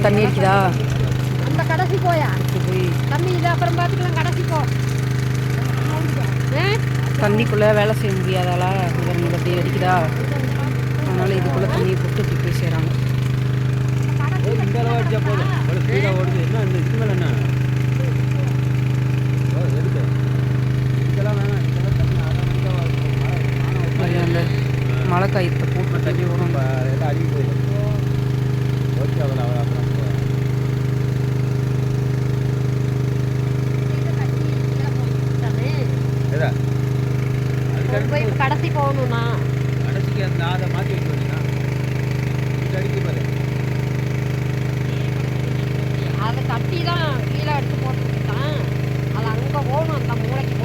தண்ணி இருக்குதா? அந்த கடைசி போயா போய் தண்ணி இது அப்புறம் பார்த்துக்கலாம். கடைசி போ. தண்ணிக்குள்ளே வேலை செய்ய முடியாதால இவங்க அப்படி அடிக்குதா, அதனால் இதுக்குள்ளே தண்ணியை போட்டு இப்படி போய் செய்கிறாங்க. அந்த மழை காயத்தை போட்டு தண்ணி வரும். போய் கடைசி போகணும்னா கடைசிக்கு அந்த அதை மாற்றி வைக்க வேண்டியதான். அடிக்க பாரு, அதை தட்டி தான் கீழே எடுத்து போட்டுக்கிட்டான். அது அங்கே போகணும், அந்த மூளைக்கு